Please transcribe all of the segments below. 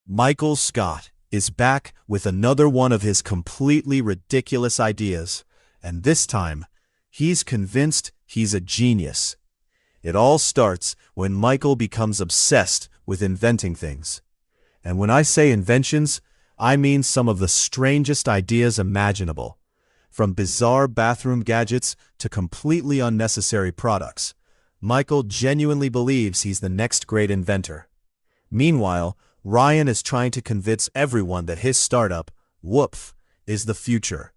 Michael Scott is back with another one of his completely ridiculous ideas, and this time, he's convinced he's a genius. It all starts when Michael becomes obsessed with inventing things. And when I say inventions, I mean some of the strangest ideas imaginable, from bizarre bathroom gadgets to completely unnecessary products. Michael genuinely believes he's the next great inventor. Meanwhile, Ryan is trying to convince everyone that his startup, Woof, is the future.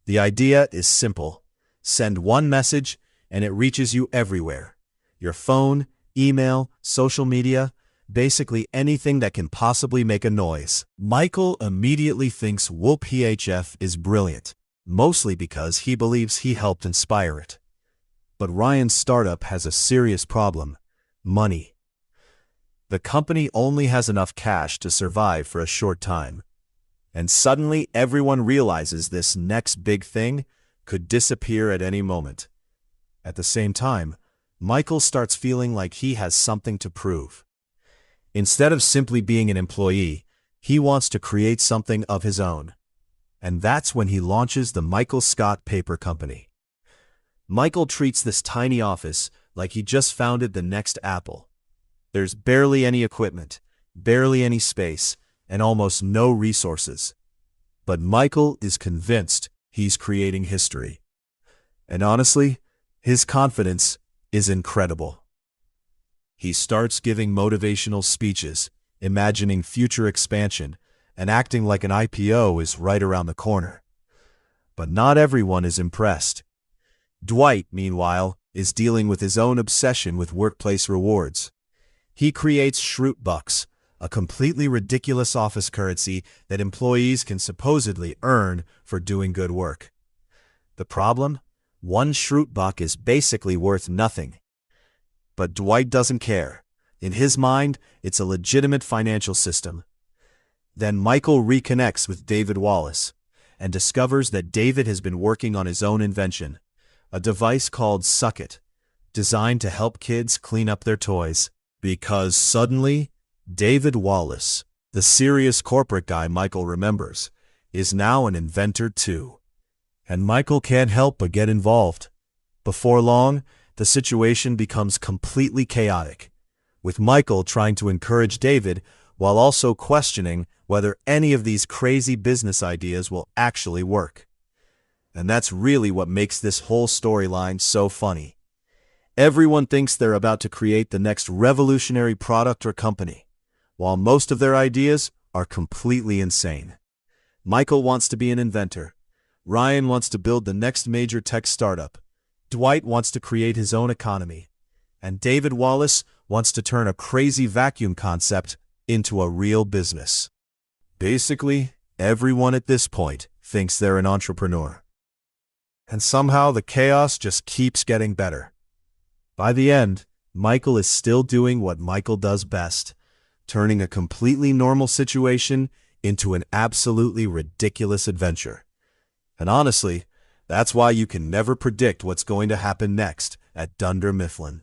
The idea is simple. Send one message, and it reaches you everywhere. Your phone, email, social media, basically anything that can possibly make a noise. Michael immediately thinks Whoop PHF is brilliant, mostly because he believes he helped inspire it. But Ryan's startup has a serious problem: money. The company only has enough cash to survive for a short time. And suddenly everyone realizes this next big thing could disappear at any moment. At the same time, Michael starts feeling like he has something to prove. Instead of simply being an employee, he wants to create something of his own. And that's when he launches the Michael Scott Paper Company. Michael treats this tiny office like he just founded the next Apple. There's barely any equipment, barely any space, and almost no resources. But Michael is convinced he's creating history. And honestly, his confidence is incredible. He starts giving motivational speeches, imagining future expansion, and acting like an IPO is right around the corner. But not everyone is impressed. Dwight, meanwhile, is dealing with his own obsession with workplace rewards. He creates Shrootbucks, a completely ridiculous office currency that employees can supposedly earn for doing good work. The problem? One Shrootbuck is basically worth nothing. But Dwight doesn't care. In his mind, it's a legitimate financial system. Then Michael reconnects with David Wallace and discovers that David has been working on his own invention, a device called Suck It, designed to help kids clean up their toys. Because suddenly, David Wallace, the serious corporate guy Michael remembers, is now an inventor too. And Michael can't help but get involved. Before long, the situation becomes completely chaotic, with Michael trying to encourage David while also questioning whether any of these crazy business ideas will actually work. And that's really what makes this whole storyline so funny. Everyone thinks they're about to create the next revolutionary product or company, while most of their ideas are completely insane. Michael wants to be an inventor. Ryan wants to build the next major tech startup. Dwight wants to create his own economy. And David Wallace wants to turn a crazy vacuum concept into a real business. Basically, everyone at this point thinks they're an entrepreneur. And somehow the chaos just keeps getting better. By the end, Michael is still doing what Michael does best, turning a completely normal situation into an absolutely ridiculous adventure. And honestly, that's why you can never predict what's going to happen next at Dunder Mifflin.